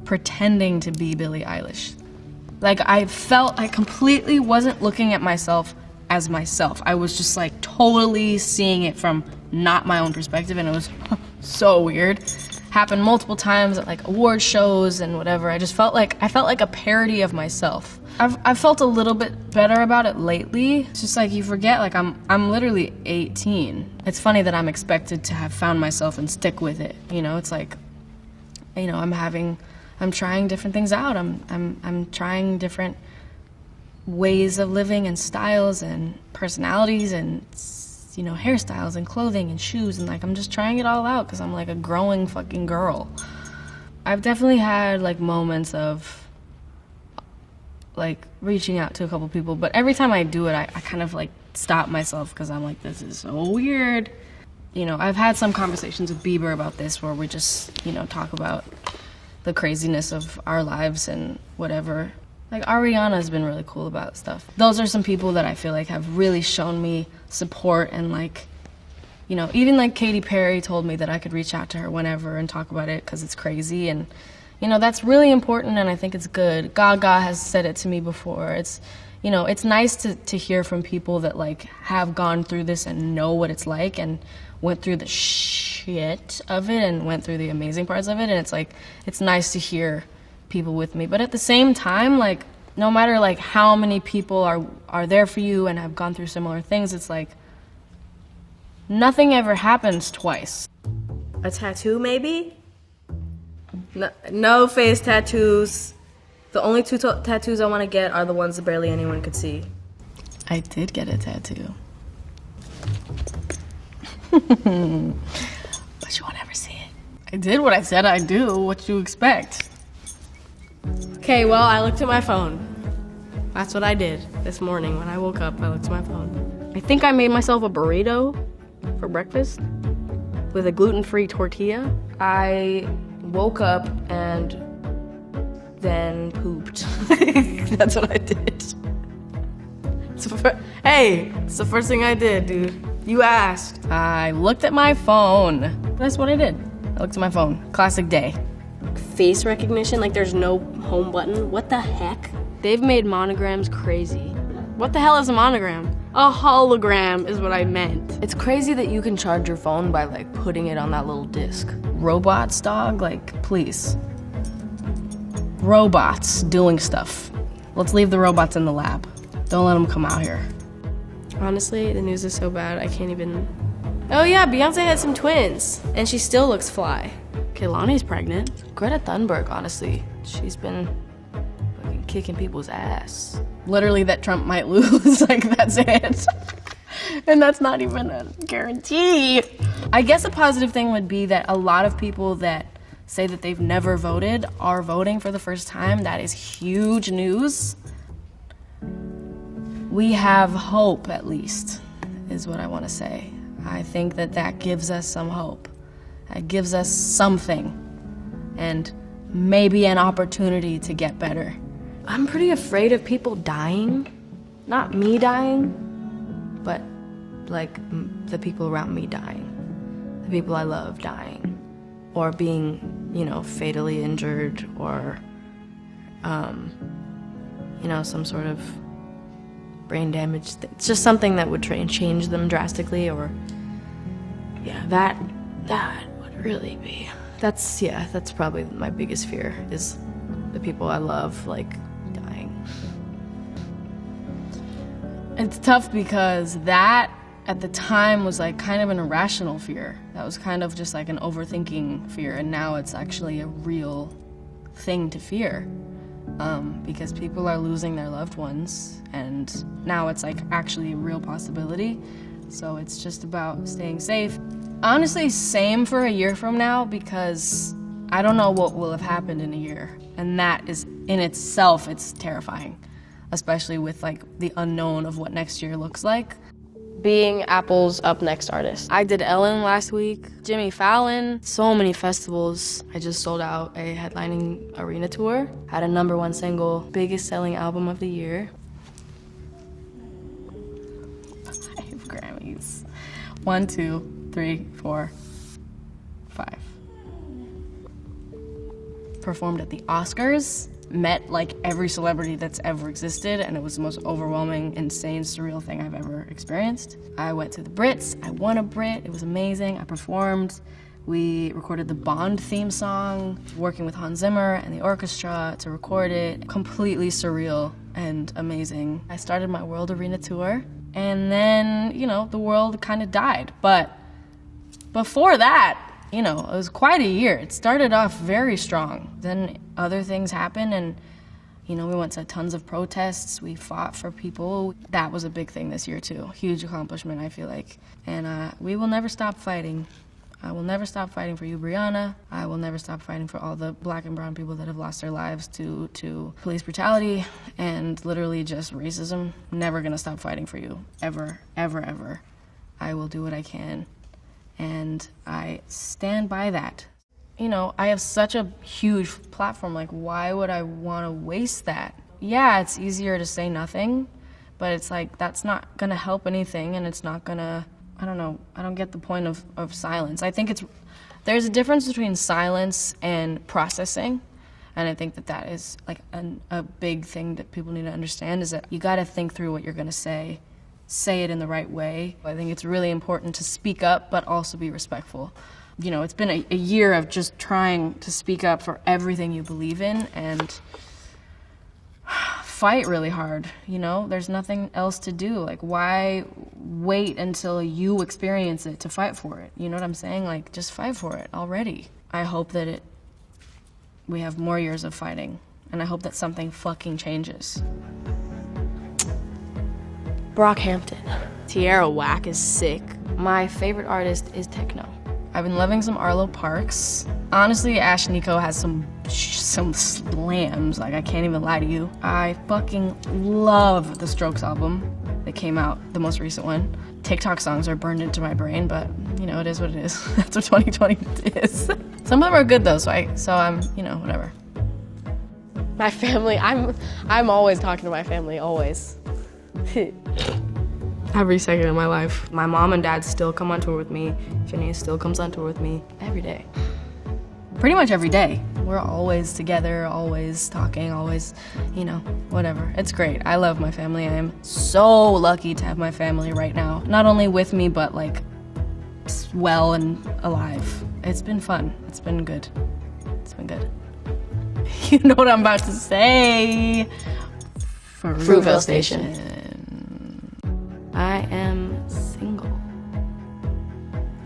pretending to be Billie Eilish. Like, I felt I completely wasn't looking at myself as myself. I was just like totally seeing it from not my own perspective, and it was so weird. Happened multiple times at like award shows and whatever. I felt like a parody of myself. I've felt a little bit better about it lately. It's just like you forget, like I'm literally 18. It's funny that I'm expected to have found myself and stick with it. You know, it's like, you know, I'm trying different things out. I'm trying different ways of living and styles and personalities and, you know, hairstyles and clothing and shoes, and like I'm just trying it all out because I'm like a growing fucking girl. I've definitely had like moments of like reaching out to a couple people, but every time I do it, I kind of like stop myself because I'm like, this is so weird. You know, I've had some conversations with Bieber about this where we just, you know, talk about the craziness of our lives and whatever. Like Ariana's been really cool about stuff. Those are some people that I feel like have really shown me support, and like, you know, even like Katy Perry told me that I could reach out to her whenever and talk about it because it's crazy, and you know, that's really important, and I think it's good. Gaga has said it to me before. It's, you know, it's nice to hear from people that like have gone through this and know what it's like and went through the shit of it and went through the amazing parts of it, and it's like, it's nice to hear people with me. But at the same time, like, no matter like how many people are there for you and have gone through similar things, it's like nothing ever happens twice. A tattoo, maybe? No face tattoos. The only two tattoos I want to get are the ones that barely anyone could see. I did get a tattoo. But you won't ever see it. I did what I said I'd do. What you expect? Okay, well, I looked at my phone. That's what I did this morning when I woke up. I looked at my phone. I think I made myself a burrito for breakfast with a gluten-free tortilla. I woke up and then pooped. That's what I did. Hey, it's the first thing I did, dude. You asked. I looked at my phone. That's what I did. I looked at my phone. Classic day. Face recognition, like there's no home button. What the heck? They've made monograms crazy. What the hell is a monogram? A hologram is what I meant. It's crazy that you can charge your phone by like putting it on that little disc. Robots, dog, like please. Robots doing stuff. Let's leave the robots in the lab. Don't let them come out here. Honestly, the news is so bad, I can't even... Oh yeah, Beyonce had some twins, and she still looks fly. Kehlani's pregnant. Greta Thunberg, honestly, she's been fucking kicking people's ass. Literally that Trump might lose, like that's it. And that's not even a guarantee. I guess a positive thing would be that a lot of people that say that they've never voted are voting for the first time. That is huge news. We have hope, at least, is what I want to say. I think that that gives us some hope. That gives us something, and maybe an opportunity to get better. I'm pretty afraid of people dying. Not me dying, but like the people around me dying. The people I love dying. Or being, you know, fatally injured, or, you know, some sort of brain damage. It's just something that would try and change them drastically, or, yeah, that would really be. That's probably my biggest fear, is the people I love, like, dying. It's tough because that, at the time, was like kind of an irrational fear. That was kind of just like an overthinking fear, and now it's actually a real thing to fear. Because people are losing their loved ones, and now it's like actually a real possibility. So it's just about staying safe. Honestly, same for a year from now, because I don't know what will have happened in a year. And that is, in itself, it's terrifying. Especially with like the unknown of what next year looks like. Being Apple's Up Next artist. I did Ellen last week, Jimmy Fallon, so many festivals. I just sold out a headlining arena tour, had a #1 single, biggest selling album of the year. 5 Grammys. 1, 2, 3, 4, 5. performed at the Oscars, met like every celebrity that's ever existed, and it was the most overwhelming, insane, surreal thing I've ever experienced. I went to the Brits, I won a Brit, it was amazing, I performed. We recorded the Bond theme song, working with Hans Zimmer and the orchestra to record it. Completely surreal and amazing. I started my World Arena tour, and then, you know, the world kind of died. But before that, you know, it was quite a year. It started off very strong. Then other things happened, and, you know, we went to tons of protests. We fought for people. That was a big thing this year too. Huge accomplishment, I feel like. And we will never stop fighting. I will never stop fighting for you, Brianna. I will never stop fighting for all the Black and brown people that have lost their lives to police brutality and literally just racism. Never gonna stop fighting for you, ever, ever, ever. I will do what I can, and I stand by that. You know, I have such a huge platform, like why would I wanna waste that? Yeah, it's easier to say nothing, but it's like, that's not gonna help anything, and it's not gonna, I don't know, I don't get the point of silence. I think there's a difference between silence and processing, and I think that is like a big thing that people need to understand, is that you gotta think through what you're gonna say it in the right way. I think it's really important to speak up, but also be respectful. You know, it's been a year of just trying to speak up for everything you believe in and fight really hard, you know? There's nothing else to do. Like, why wait until you experience it to fight for it? You know what I'm saying? Like, just fight for it already. I hope that we have more years of fighting, and I hope that something fucking changes. Brockhampton. Tierra Whack is sick. My favorite artist is techno. I've been loving some Arlo Parks. Honestly, Ash Nico has some slams, like I can't even lie to you. I fucking love the Strokes album that came out, the most recent one. TikTok songs are burned into my brain, but you know, it is what it is. That's what 2020 is. Some of them are good though, so I'm, you know, whatever. My family, I'm always talking to my family, always. Every second of my life. My mom and dad still come on tour with me. Finny still comes on tour with me every day. Pretty much every day. We're always together, always talking, always, you know, whatever. It's great. I love my family. I am so lucky to have my family right now. Not only with me, but like well and alive. It's been fun. It's been good. It's been good. You know what I'm about to say. Fruitvale Station. I am single.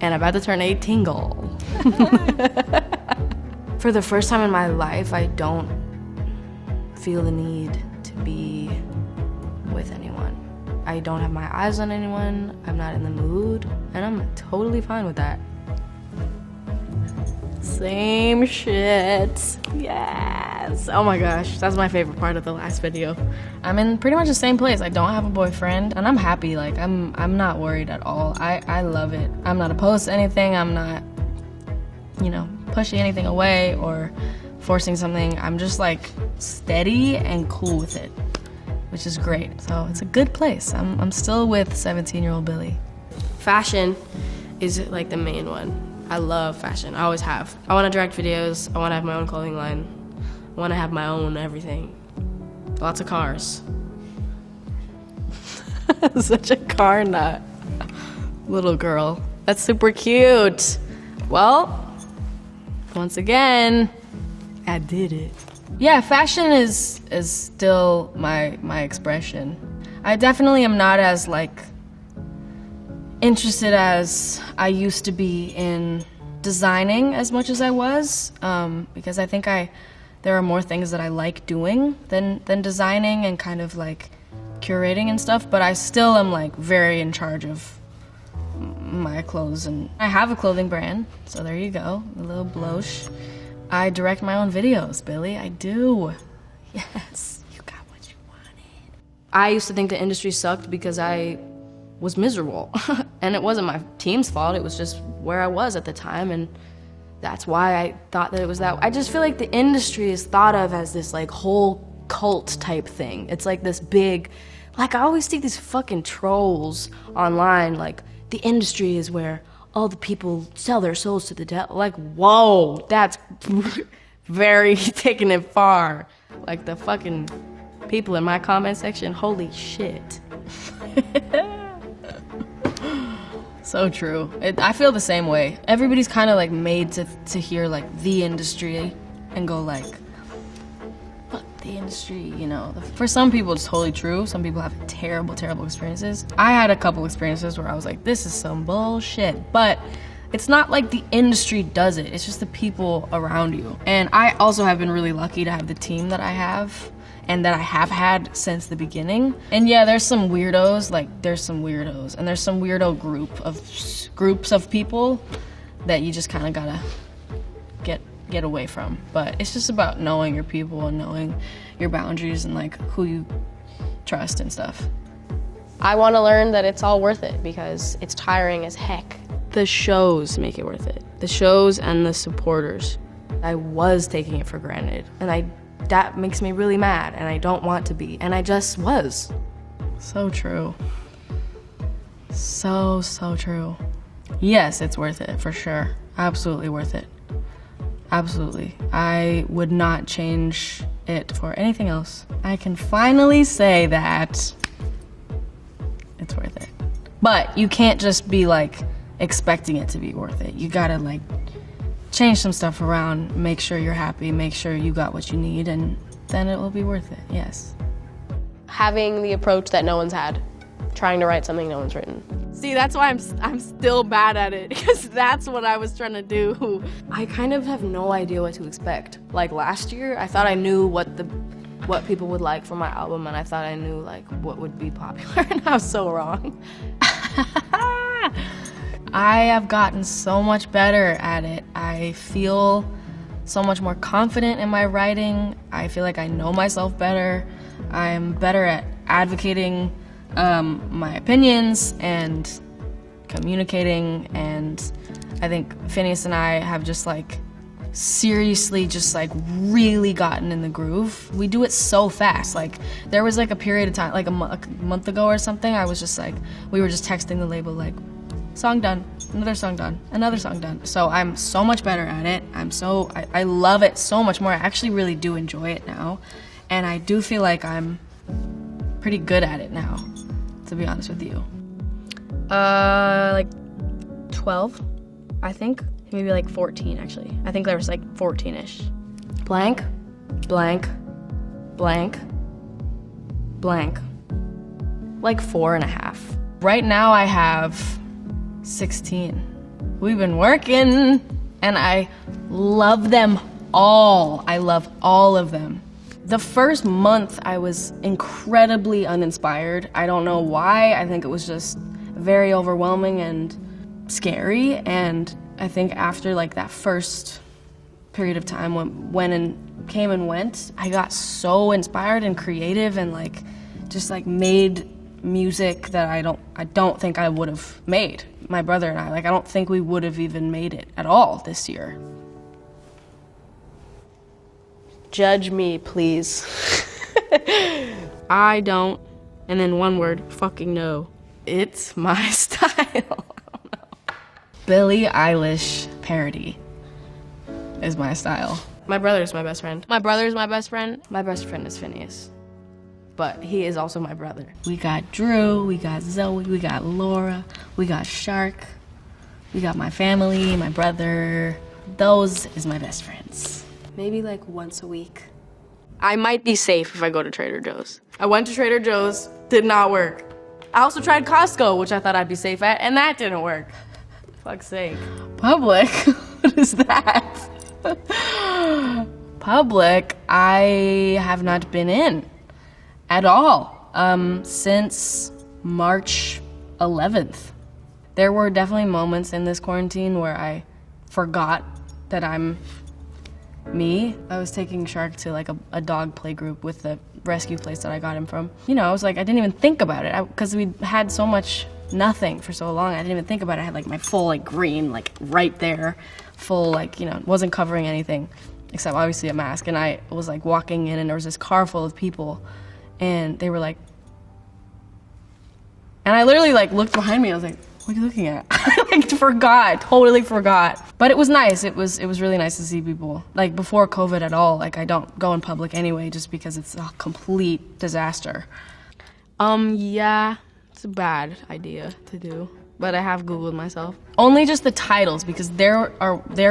And about to turn 18. For the first time in my life, I don't feel the need to be with anyone. I don't have my eyes on anyone, I'm not in the mood, and I'm totally fine with that. Same shit. Yes. Oh my gosh, that's my favorite part of the last video. I'm in pretty much the same place. I don't have a boyfriend, and I'm happy. Like, I'm not worried at all. I love it. I'm not opposed to anything. I'm not, you know, pushing anything away or forcing something. I'm just like steady and cool with it, which is great. So it's a good place. I'm still with 17-year-old Billie. Fashion is like the main one. I love fashion, I always have. I wanna direct videos, I wanna have my own clothing line. I wanna have my own everything. Lots of cars. Such a car nut. Little girl. That's super cute. Well, once again, I did it. Yeah, fashion is still my expression. I definitely am not as like interested as I used to be in designing as much as I was, because I think there are more things that I like doing than designing and kind of like curating and stuff, but I still am like very in charge of my clothes, and I have a clothing brand, so there you go, a little bloche. I direct my own videos, Billie, I do. Yes, you got what you wanted. I used to think the industry sucked because I was miserable. And it wasn't my team's fault, it was just where I was at the time, and that's why I thought that it was that. I just feel like the industry is thought of as this like whole cult type thing. It's like this big, like I always see these fucking trolls online, like the industry is where all the people sell their souls to the devil. Like, whoa, that's very taking it far. Like the fucking people in my comment section, holy shit. So true. I feel the same way. Everybody's kind of like made to hear like the industry and go like, fuck the industry, you know. For some people it's totally true. Some people have terrible, terrible experiences. I had a couple experiences where I was like, this is some bullshit. But it's not like the industry does it. It's just the people around you. And I also have been really lucky to have the team that I have and that I have had since the beginning. And yeah, there's some weirdos, and there's some weirdo groups of people that you just kind of gotta get away from. But it's just about knowing your people and knowing your boundaries and like who you trust and stuff. I want to learn that it's all worth it because it's tiring as heck. The shows make it worth it. The shows and the supporters. I was taking it for granted, and that makes me really mad, and I don't want to be, and I just was. So true. So true. Yes, it's worth it, for sure. Absolutely worth it. Absolutely. I would not change it for anything else. I can finally say that it's worth it. But you can't just be like expecting it to be worth it. You gotta like change some stuff around, make sure you're happy, make sure you got what you need, and then it will be worth it, yes. Having the approach that no one's had, trying to write something no one's written. See, that's why I'm still bad at it, because that's what I was trying to do. I kind of have no idea what to expect. Like last year, I thought I knew what people would like for my album, and I thought I knew like what would be popular, and I was so wrong. I have gotten so much better at it. I feel so much more confident in my writing. I feel like I know myself better. I'm better at advocating my opinions and communicating, and I think Phineas and I have just like seriously just like really gotten in the groove. We do it so fast. Like there was like a period of time, like a month ago or something, I was just like, we were just texting the label like, song done, another song done, another song done. So I'm so much better at it. I love it so much more. I actually really do enjoy it now. And I do feel like I'm pretty good at it now, to be honest with you. Like 12, I think. Maybe like 14, actually. I think there was like 14-ish. Blank, blank, blank, blank. Like 4.5. Right now I have 16. We've been working, and I love them all. I love all of them. The first month I was incredibly uninspired. I don't know why. I think it was just very overwhelming and scary, and I think after like that first period of time when and came and went, I got so inspired and creative and like just like made music that I don't think I would have made. My brother and I don't think we would have even made it at all this year. Judge me, please. I don't, and then one word, fucking no. It's my style. Billie Eilish parody is my style. My brother's my best friend. My brother's my best friend. My best friend is Phineas. But he is also my brother. We got Drew, we got Zoe, we got Laura, we got Shark, we got my family, my brother. Those is my best friends. Maybe like once a week. I might be safe if I go to Trader Joe's. I went to Trader Joe's, did not work. I also tried Costco, which I thought I'd be safe at, and that didn't work. Fuck's sake. Public? What is that? Public, I have not been in at all since March 11th. There were definitely moments in this quarantine where I forgot that I'm me. I was taking Shark to like a dog play group with the rescue place that I got him from. You know, I was like, I didn't even think about it because we had so much nothing for so long. I didn't even think about it. I had like my full like green like right there, full like, you know, wasn't covering anything except obviously a mask. And I was like walking in and there was this car full of people and they were like, and I literally like looked behind me. I was like, What are you looking at? I like forgot, totally forgot. But it was nice. It was really nice to see people. Like before COVID at all, like I don't go in public anyway just because it's a complete disaster. Yeah, it's a bad idea to do. But I have Googled myself. Only just the titles, because they're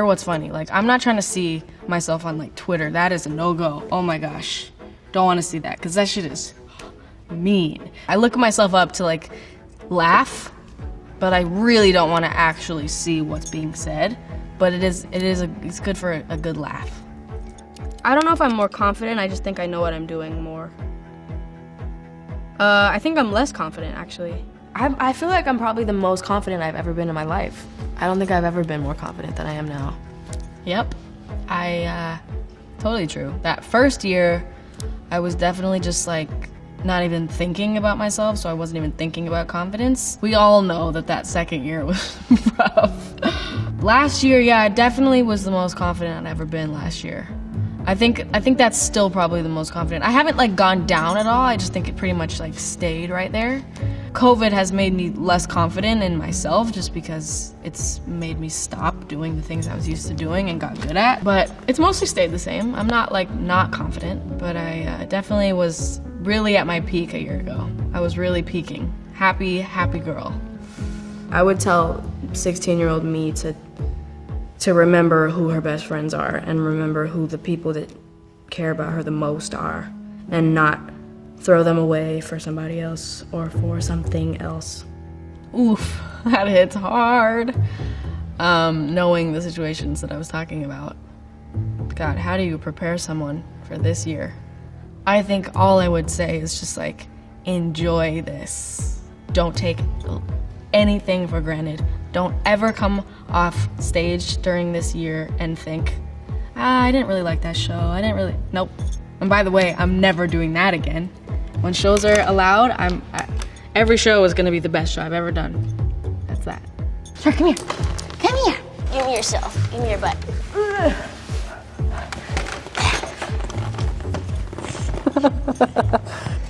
what's funny. Like, I'm not trying to see myself on, like, Twitter. That is a no-go. Oh my gosh. Don't want to see that, because that shit is mean. I look myself up to, like, laugh, but I really don't want to actually see what's being said. But it's good for a good laugh. I don't know if I'm more confident, I just think I know what I'm doing more. I think I'm less confident, actually. I feel like I'm probably the most confident I've ever been in my life. I don't think I've ever been more confident than I am now. Yep, totally true. That first year, I was definitely just like not even thinking about myself, so I wasn't even thinking about confidence. We all know that second year was rough. Last year, yeah, I definitely was the most confident I've ever been last year. I think that's still probably the most confident. I haven't like gone down at all. I just think it pretty much like stayed right there. COVID has made me less confident in myself just because it's made me stop doing the things I was used to doing and got good at. But it's mostly stayed the same. I'm not like not confident, but I definitely was really at my peak a year ago. I was really peaking. Happy girl. I would tell 16-year-old me to remember who her best friends are and remember who the people that care about her the most are and not throw them away for somebody else or for something else. Oof, that hits hard. Knowing the situations that I was talking about. God, how do you prepare someone for this year? I think all I would say is just like, enjoy this. Don't take anything for granted. Don't ever come off stage during this year and think, I didn't really like that show. Nope. And by the way, I'm never doing that again. When shows are allowed, every show is gonna be the best show I've ever done. That's that. Sure, come here. Come here. Give me yourself. Give me your butt.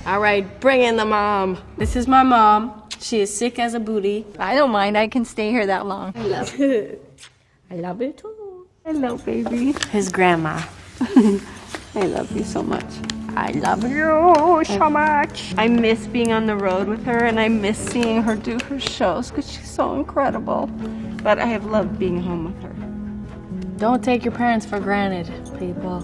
All right, bring in the mom. This is my mom. She is sick as a booty. I don't mind. I can stay here that long. I love it. I love it too. Hello, baby. His grandma. I love you so much. I love you so much. I miss being on the road with her, and I miss seeing her do her shows because she's so incredible. But I have loved being home with her. Don't take your parents for granted, people.